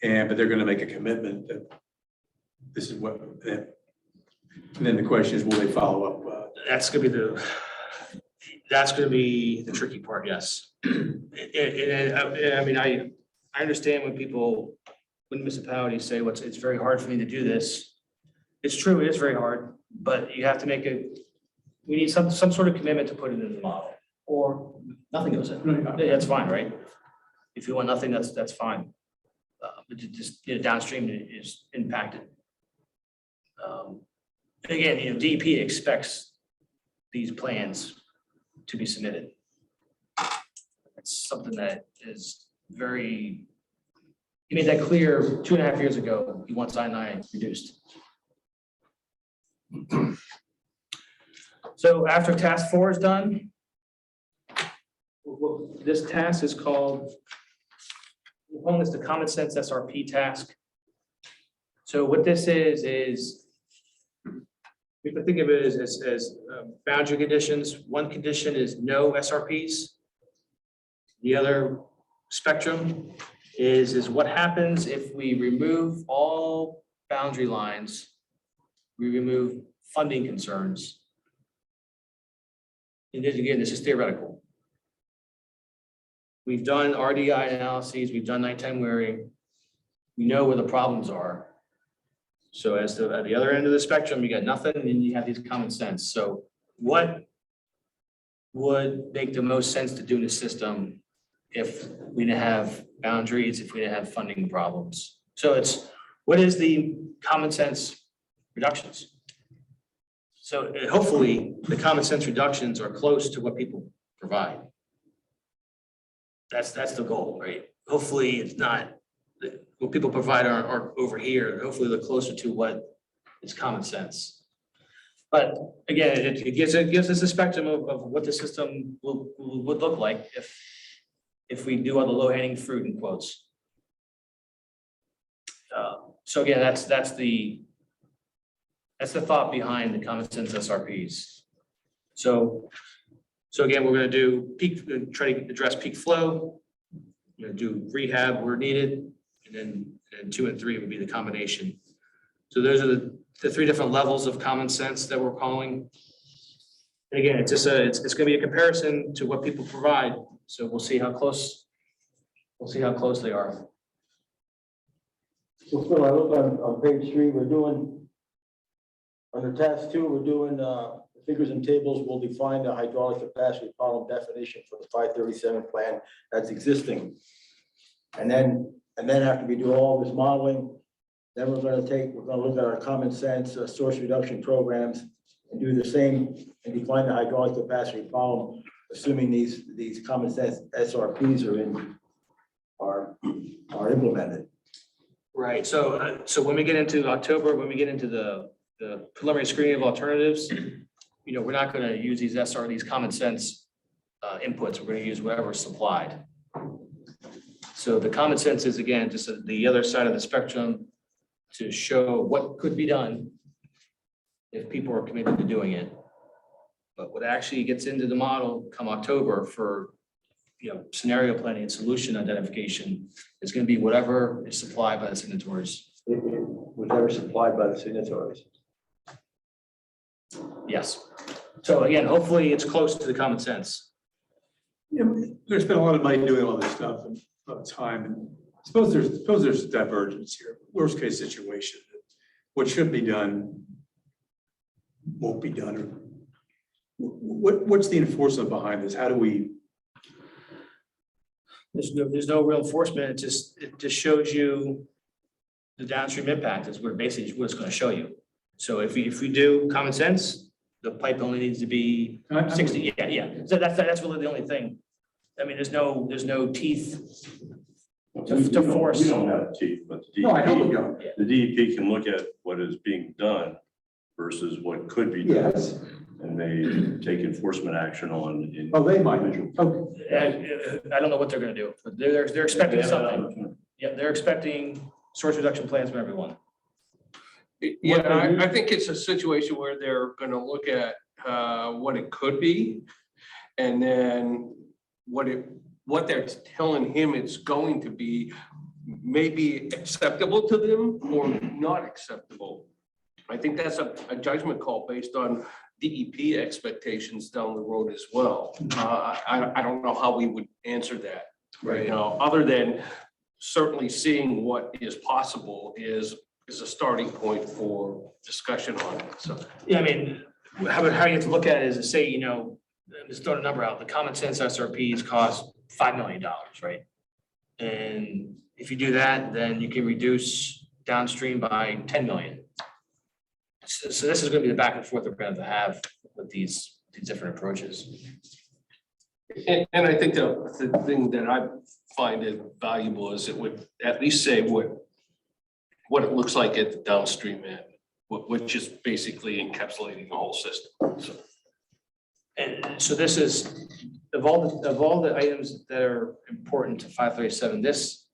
But they're going to make a commitment that this is what, and then the question is, will they follow up? That's going to be the tricky part, yes. I mean, I understand when municipalities say, it's very hard for me to do this. It's true, it is very hard, but you have to we need some sort of commitment to put it in the model, or nothing goes in. Right. That's fine, right? If you want nothing, that's fine. But just downstream is impacted. And again, DEP expects these plans to be submitted. It's something that is he made that clear 2.5 years ago. He wants I-9 reduced. So after task 4 is done, this task is called, we're calling this the common sense SRP task. So what this is you can think of it as boundary conditions. One condition is no SRPs. The other spectrum is what happens if we remove all boundary lines, we remove funding concerns. And then again, this is theoretical. We've done RDI analyses, we've done nighttime wearing. We know where the problems are. So as to at the other end of the spectrum, you got nothing, and then you have these common sense. So what would make the most sense to do in the system if we didn't have boundaries, if we didn't have funding problems? So it's, what is the common sense reductions? So hopefully the common sense reductions are close to what people provide. That's the goal, right? Hopefully it's not, what people provide are over here. Hopefully they're closer to what is common sense. But again, it gives us a spectrum of what the system would look like if we do all the low hanging fruit in quotes. So again, that's the thought behind the common sense SRPs. So again, we're going to do peak, try to address peak flow. We're going to do rehab where needed, and then 2 and 3 would be the combination. So those are the 3 different levels of common sense that we're calling. And again, it's just it's going to be a comparison to what people provide. So we'll see how close they are. So Phil, I look on page 3, we're doing, under task 2, we're doing figures and tables will define the hydraulic capacity column definition for the 537 plan that's existing. And then after we do all this modeling, then we're gonna look at our common sense source reduction programs and do the same and define the hydraulic capacity column, assuming these common sense SRPs are implemented. Right. So when we get into October, when we get into the preliminary screening of alternatives, we're not going to use these common sense inputs. We're going to use whatever's supplied. So the common sense is, again, just the other side of the spectrum to show what could be done if people are committed to doing it. But what actually gets into the model come October for scenario planning and solution identification is going to be whatever is supplied by the signatories. Whatever supplied by the signatories. Yes. So again, hopefully it's close to the common sense. There's been a lot of money doing all this stuff and a lot of time, and suppose there's divergence here, worst case situation. What should be done won't be done. Or what's the enforcement behind this? How do we? There's no real enforcement. It just shows you the downstream impact is basically what it's going to show you. So if we do common sense, the pipe only needs to be 60. Yeah. So that's really the only thing. I mean, there's no teeth to force. We don't have teeth, but the DEP can look at what is being done versus what could be done. Yes. And they take enforcement action on. They might. Okay. I don't know what they're going to do, but they're expecting something. Yeah, they're expecting source reduction plans from everyone. Yeah, I think it's a situation where they're going to look at what it could be, and then what they're telling him it's going to be may be acceptable to them or not acceptable. I think that's a judgment call based on DEP expectations down the road as well. I don't know how we would answer that, right? Other than certainly seeing what is possible is a starting point for discussion on it. So yeah, I mean, how you have to look at it is to say, just throw a number out. The common sense SRPs cost $5 million, right? And if you do that, then you can reduce downstream by 10 million. So this is going to be the back and forth we're going to have with these different approaches. And I think the thing that I find it valuable is it would at least say what it looks like at the downstream end, which is basically encapsulating the whole system. And so this is, of all the items that are important to 537, this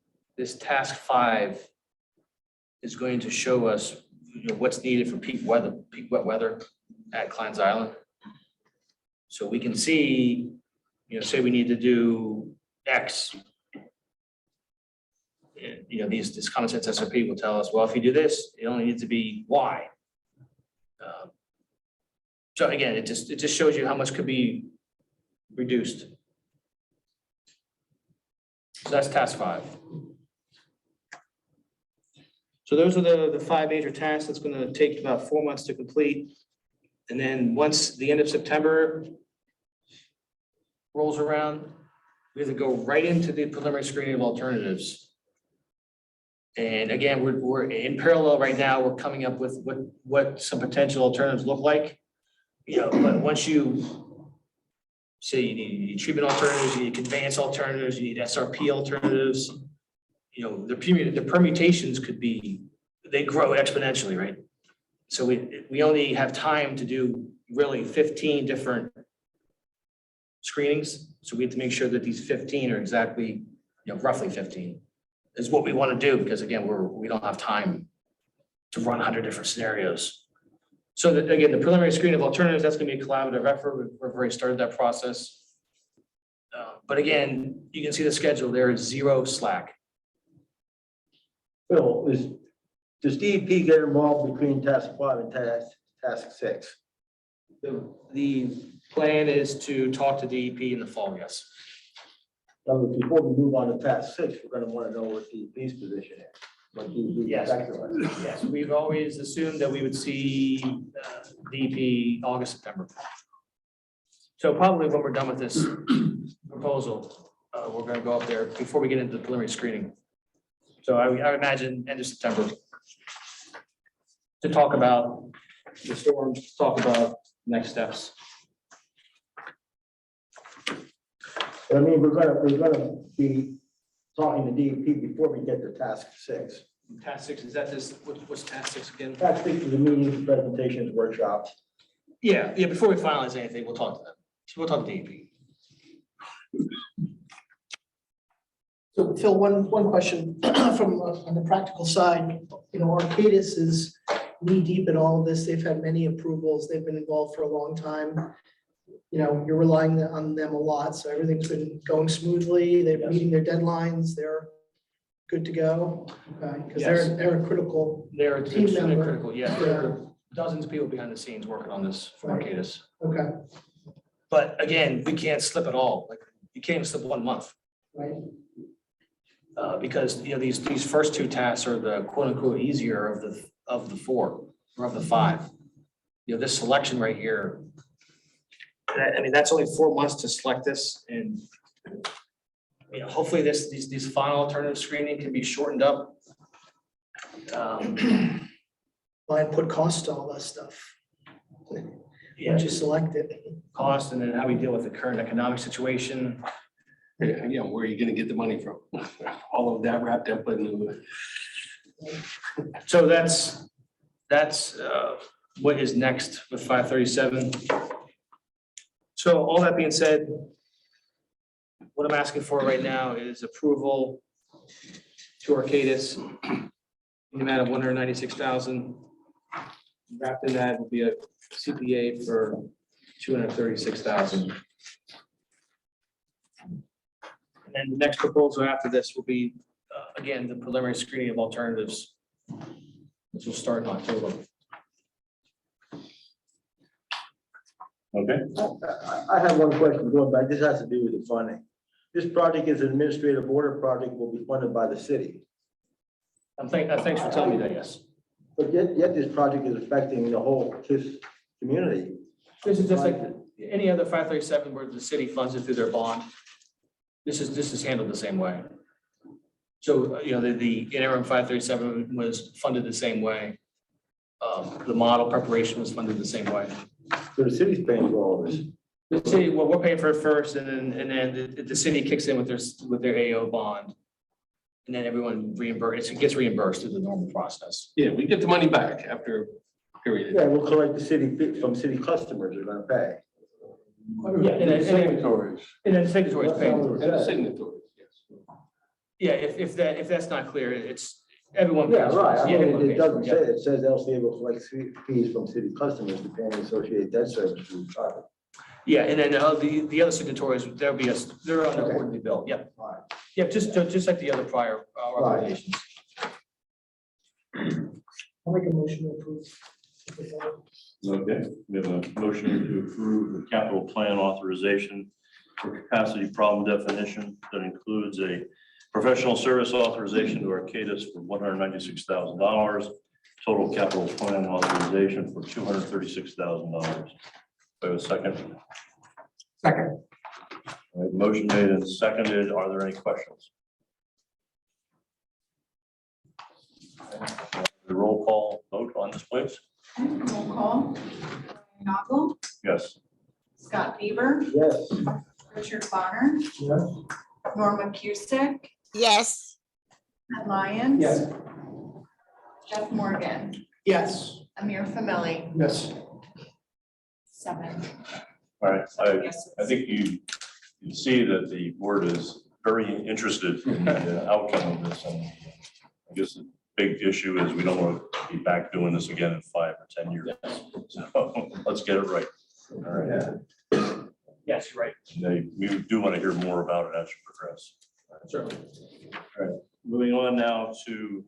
task 5 is going to show us what's needed for peak wet weather at Klein's Island. So we can see, say we need to do X. You know, this common sense SOP will tell us, well, if you do this, it only needs to be Y. So again, it just shows you how much could be reduced. So that's task 5. So those are the 5 major tasks. That's going to take about 4 months to complete. And then once the end of September rolls around, we have to go right into the preliminary screening of alternatives. And again, we're in parallel right now. We're coming up with what some potential alternatives look like. You know, but once you say you need treatment alternatives, you need conveyance alternatives, you need SRP alternatives, you know, the permutations could be, they grow exponentially, right? So we only have time to do really 15 different screenings. So we have to make sure that these 15 are exactly, you know, roughly 15 is what we want to do, because again, we don't have time to run 100 different scenarios. So that, again, the preliminary screening of alternatives, that's going to be a collaborative effort. We've already started that process. But again, you can see the schedule, there is 0 slack. Phil, does DEP get involved between task 5 and task 6? The plan is to talk to DEP in the fall, yes. Now, before we move on to task 6, we're gonna want to know what DEP's position is. What DEP Yes. is. Yes, we've always assumed that we would see DEP August, September. So probably when we're done with this proposal, we're gonna go up there before we get into the preliminary screening. So I would imagine end of September to talk about the storms, talk about next steps. I mean, we're gonna be talking to DEP before we get to task 6. Task 6, is that this, what's task 6 again? Task 6 is the meetings, presentations, workshops. Yeah, before we finalize anything, we'll talk to them. So we'll talk to DEP. So Phil, one question from on the practical side, you know, Arcadis is knee deep in all of this. They've had many approvals. They've been involved for a long time. You know, you're relying on them a lot, so everything's been going smoothly. They're meeting their deadlines. They're good to go. Okay, because Yes. they're a critical. They're Team extremely member. critical, yeah. There are dozens of people behind the scenes working on this for Right. Arcadis. Okay, But again, we can't slip at all. Like, you can't even slip 1 month. right. Because, you know, these first 2 tasks are the quote unquote easier of the 4 or of the 5. You know, this selection right here, I mean, that's only 4 months to select this, and you know, hopefully these final alternative screening can be shortened up. Well, I put cost to all that stuff. Yeah, Once you select it. cost, and then how we deal with the current economic situation. Yeah, where are you gonna get the money from? All of that wrapped up in. So that's what is next with 537. So all that being said, what I'm asking for right now is approval to Arcadis in the amount of 196,000. Wrapped in that will be a CPA for 236,000. And the next proposal after this will be, again, the preliminary screening of alternatives, which will start in October. Okay, I have one question going back. This has to do with the funding. This project is an administrative order project, will be funded by the city. Thanks for telling me that, yes. But yet this project is affecting the whole KISS community. This is just like any other 537 where the city funds it through their bond. This is handled the same way. So, you know, the interim 537 was funded the same way. The model preparation was funded the same way. So the city's paying for all this. The city, well, we're paying for it first, and then the city kicks in with their AO bond. And then everyone it gets reimbursed through the normal process. Yeah, we get the money back after a period. Yeah, we'll collect the city fee from city customers are gonna pay. Yeah, and then Signatories. signatories pay. And the signatories, yes. Yeah, if that's not clear, it's everyone. Yeah, pays. right. I Yeah, mean, everyone it pays. doesn't say, Yeah. it says LCA will collect fees from city customers to pay any associated debt service through the project. Yeah, and then the other signatories, they'll be, they're on the quarterly bill, yep. Yep, just like the other prior recommendations. I'll make a motion to approve. Okay, we have a motion to approve the capital plan authorization for capacity problem definition that includes a professional service authorization to Arcadis for $196,000. Total capital plan authorization for $236,000. Do I have a second? Second. All right, motion made and seconded. Are there any questions? The roll call vote on this, please. Roll call. Noggle, Yes. Scott Beaver, Yes. Richard Bonner, Yes. Norma Cusick, Yes, Ed Lyons. Yes. Jeff Morgan, Yes. Amir Famili, Yes. 7. All right, Yes. I think you see that the board is very interested in the outcome of this. And I guess the big issue is we don't want to be back doing this again in 5 or 10 years. So let's get it right. All right. Yes, you're right. We do want to hear more about it as you progress. Certainly. All right, moving on now to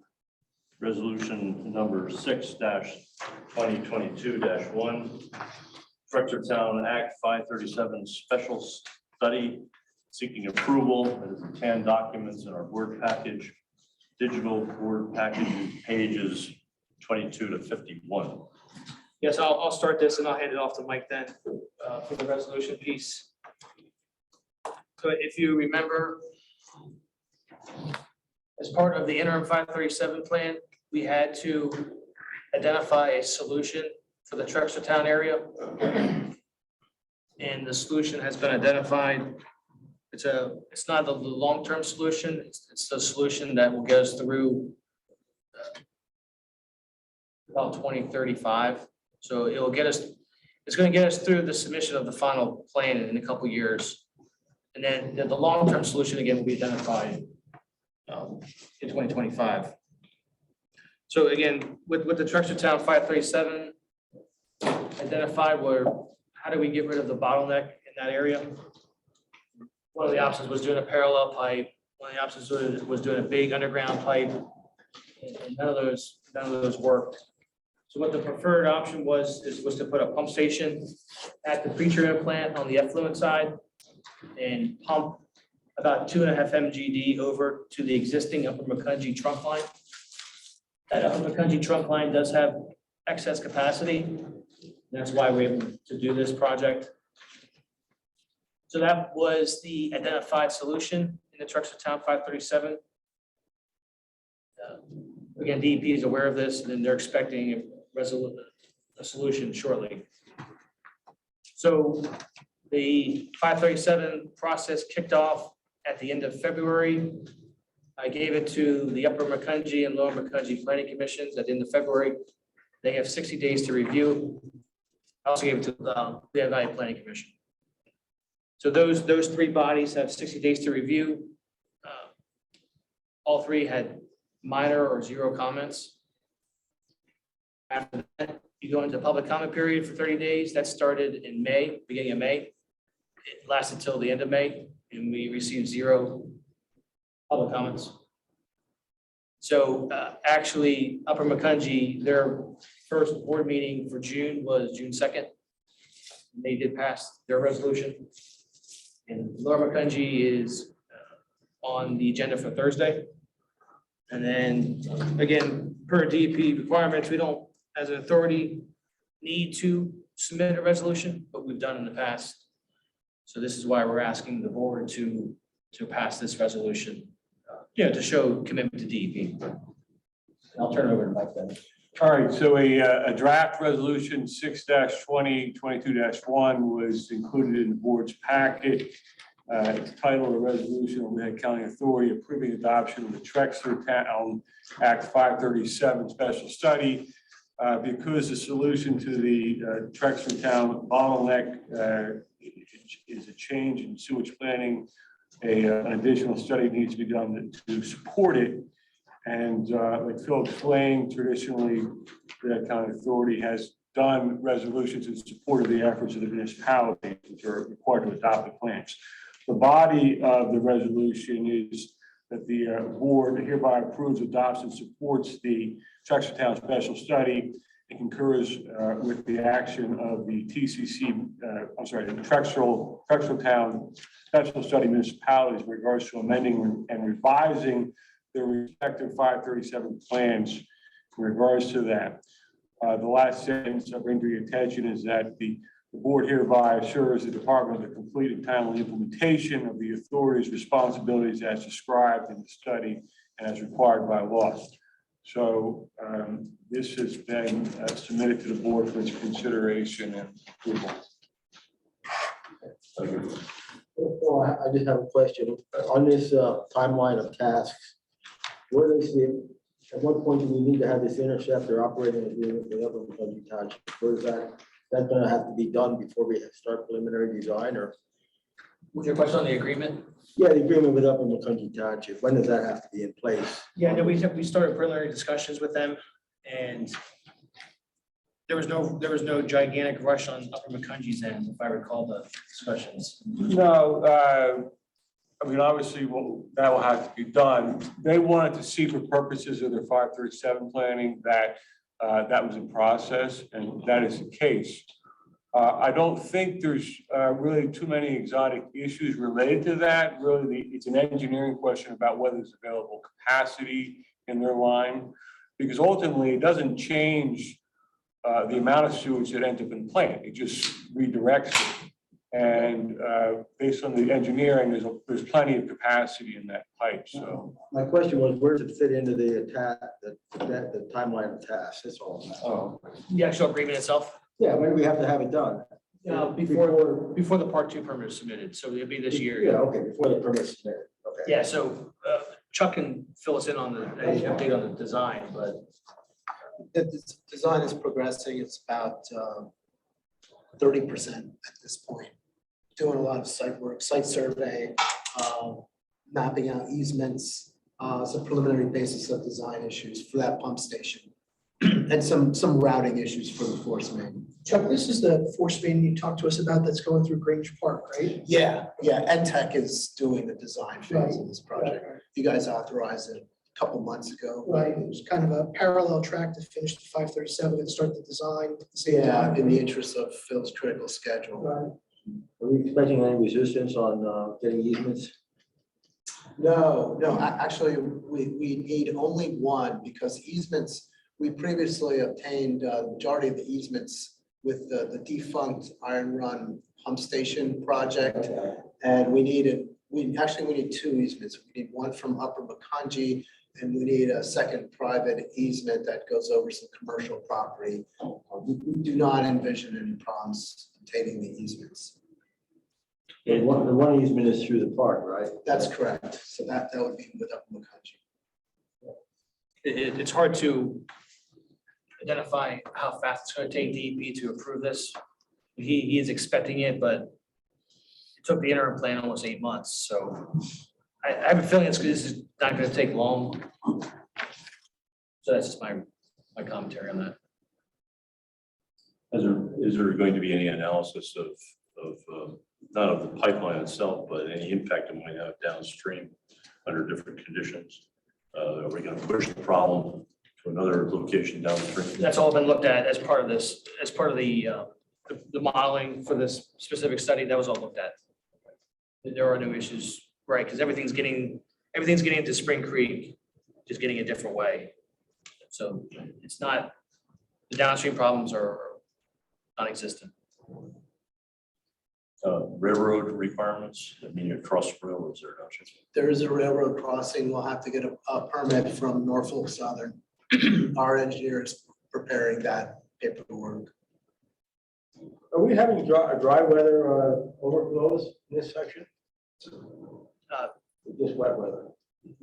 resolution number 6-2022-1. Town Act 537 special study seeking approval. It is the 10 documents in our board package. Digital board package pages 22 to 51. Yes, I'll start this and I'll hand it off to Mike then for the resolution piece. So if you remember, as part of the interim 537 plan, we had to identify a solution for the Town area. And the solution has been identified. It's not the long-term solution, it's the solution that will get us through about 2035. So it'll get us, it's going to get us through the submission of the final plan in a couple years. And then the long-term solution again will be identified in 2025. So again, with the Town 537 identified, how do we get rid of the bottleneck in that area? One of the options was doing a parallel pipe. One of the options was doing a big underground pipe. And none of those worked. So what the preferred option was to put a pump station at the pre-treatment plant on the effluent side and pump about 2.5 MGD over to the existing Upper Macungie trunk line. That Upper Macungie trunk line does have excess capacity. That's why we're able to do this project. So that was the identified solution in the Town 537. Again, DEP is aware of this and they're expecting a solution shortly. So the 537 process kicked off at the end of February. I gave it to the Upper Macungie and Lower Macungie Planning Commissions at the end of February. They have 60 days to review. I also gave it to the Lehigh Valley Planning Commission. So those 3 bodies have 60 days to review. All 3 had minor or 0 comments. After that, you go into public comment period for 30 days. That started in May, beginning of May. It lasted till the end of May, and we received 0 public comments. So actually, Upper Macungie, their first board meeting for June was June 2nd. They did pass their resolution. And Lower Macungie is on the agenda for Thursday. And then again, per DEP requirements, we don't, as an authority, need to submit a resolution, but we've done in the past. So this is why we're asking the board to pass this resolution, to show commitment to DEP. I'll turn it over to Mike then. All right, so a draft resolution 6-2022-1 was included in the board's packet. It's titled a resolution of Lehigh County Authority approving adoption of the Town Act 537 special study. Because the solution to the Town bottleneck is a change in sewage planning, an additional study needs to be done to support it. And like Phil explained, traditionally, the Lehigh County Authority has done resolutions in support of the efforts of the municipalities which are required to adopt the plans. The body of the resolution is that the board hereby approves, adopts, and supports the Town special study and concurs with the action of the TCC, the Trexler Town Special Study municipalities in regards to amending and revising their respective 537 plans in regards to that. The last sentence I bring to your attention is that the board hereby assures the department of the complete and timely implementation of the authority's responsibilities as described in the study and as required by law. So this has been submitted to the board for its consideration and approval. Well, I just have a question. On this timeline of tasks, at what point do we need to have this interceptor operating agreement with Upper Kentucky Township? Where is that? That's gonna have to be done before we start preliminary design, or? Was your question on the agreement? Yeah, the agreement with Upper Kentucky Township, when does that have to be in place? Yeah, no, we started preliminary discussions with them, and there was no gigantic rush on Upper McCungy's end, if I recall the discussions. No, I mean, obviously, that will have to be done. They wanted to see for purposes of their 537 planning that that was in process, and that is the case. I don't think there's really too many exotic issues related to that. Really, it's an engineering question about whether there's available capacity in their line, because ultimately it doesn't change the amount of sewage that ends up in the plant. It just redirects it. And based on the engineering, there's plenty of capacity in that pipe. So My question was, where does it fit into the timeline of tasks? That's all. Oh. The actual agreement itself? Yeah, when do we have to have it done? Before the part 2 permit is submitted, so it'll be this year. Yeah, okay, before the permit's submitted, okay. Yeah, so Chuck can fill us in on the update on the design, but The design is progressing. It's about 30% at this point. Doing a lot of site work, site survey, mapping out easements, as a preliminary basis of design issues for that pump station. And some routing issues for the force main. Chuck, this is the force main you talked to us about that's going through Grange Park, right? Yeah, EdTech is doing the design phase of this project. You guys authorized it a couple months ago. Right, it was kind of a parallel track to finish the 537 and start the design at the same time. In the interest of Phil's critical schedule. Right. Are we expecting any resistance on getting easements? No, actually, we need only one because easements, we previously obtained the majority of the easements with the defunct Iron Run pump station project. And we need 2 easements. We need one from Upper McCungy and we need a second private easement that goes over some commercial property. We do not envision any problems obtaining the easements. The one easement is through the park, right? That's correct. So that would be with Upper McCungy. it's hard to identify how fast it's going to take DEP to approve this. He is expecting it, but it took the interim plan almost 8 months. So I have a feeling this is not going to take long. So that's just my commentary on that. Is there going to be any analysis of not of the pipeline itself, but any impact it might have downstream under different conditions? Are we going to push the problem to another location downstream? That's all been looked at as part of this, as part of the modeling for this specific study. That was all looked at. There are no issues, right? Because everything's getting into Spring Creek, just getting a different way. So it's not, the downstream problems are non-existent. Railroad requirements, I mean, you cross railroads there, don't you? There is a railroad crossing. We'll have to get a permit from Norfolk Southern. Our engineer is preparing that paperwork. Are we having dry weather overflows in this section? Just wet weather?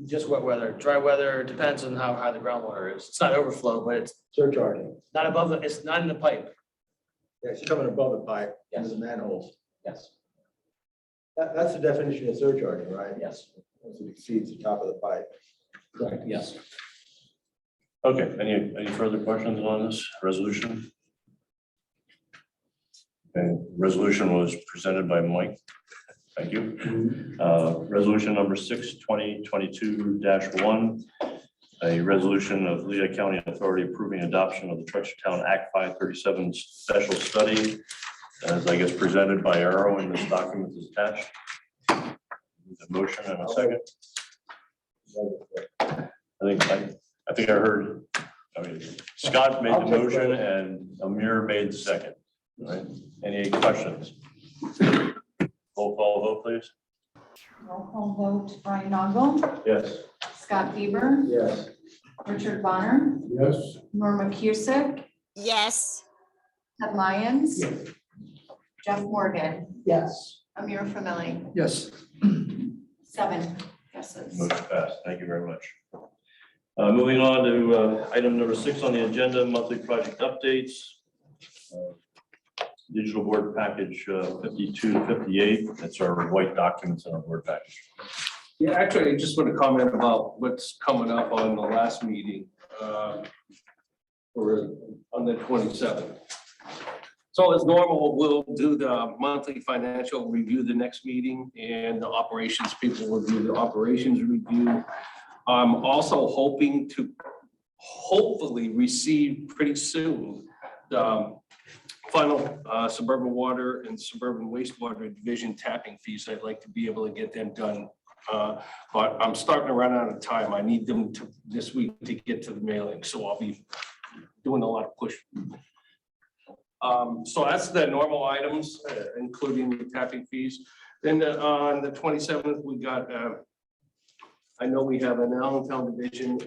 Just wet weather. Dry weather depends on how high the groundwater is. It's not overflow, but it's Surcharging? not above the, it's not in the pipe. Yeah, it's coming above the pipe, into Yes. the manholes. Yes. That's the definition of surcharging, right? Yes. Once it exceeds the top of the pipe. Correct. Yes. Okay, any further questions on this resolution? And resolution was presented by Mike. Thank you. Resolution number 6/2022-1, a resolution of Lehigh County Authority approving adoption of the Town Act 537 special study, as I guess presented by Arrow in this document is attached. A motion and a second. I think I heard, Scott made the motion and Amir made the second. Right? Any questions? Roll call vote, please. Roll call vote, Brian Noggle, Yes. Scott Bieber, Yes. Richard Bonner, Yes. Norma Cusick, Yes, Ted Lyons, Jeff Morgan, Yes. Amir Family, Yes. 7 yeses. Motion passed. Thank you very much. Moving on to item number 6 on the agenda, monthly project updates. Digital board package 52 to 58. That's our white documents in our board package. Yeah, actually, I just want to comment about what's coming up on the last meeting, or on the 27th. So as normal, we'll do the monthly financial review the next meeting, and the operations people will do the operations review. I'm also hoping to hopefully receive pretty soon the final suburban water and suburban wastewater division tapping fees. I'd like to be able to get them done. But I'm starting to run out of time. I need them to this week to get to the mailing, so I'll be doing a lot of push. So that's the normal items, including the tapping fees. Then on the 27th, we got, I know we have an Allentown division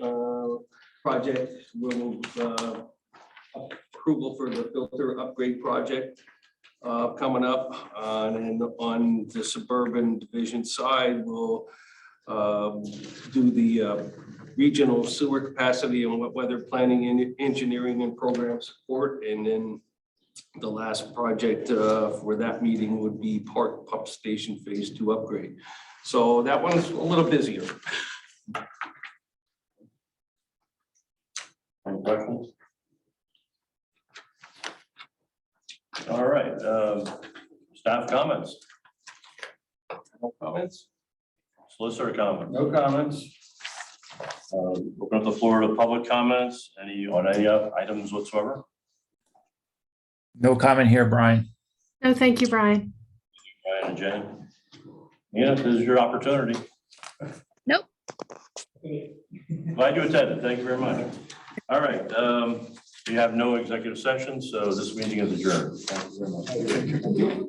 project. We'll approval for the filter upgrade project coming up. And then on the suburban division side, we'll do the regional sewer capacity and what weather planning and engineering and program support. And then the last project for that meeting would be Park Pump Station Phase 2 upgrade. So that one's a little busier. Any questions? All right, staff comments. No comments? Solicitor comments. No comments. Open up the floor to public comments, on any items whatsoever. No comment here, Brian. No, thank you, Brian. Brian and Jenny. Nina, this is your opportunity. Nope. Glad you attended. Thank you very much. All right, we have no executive session, so this meeting is adjourned. Thank you very much.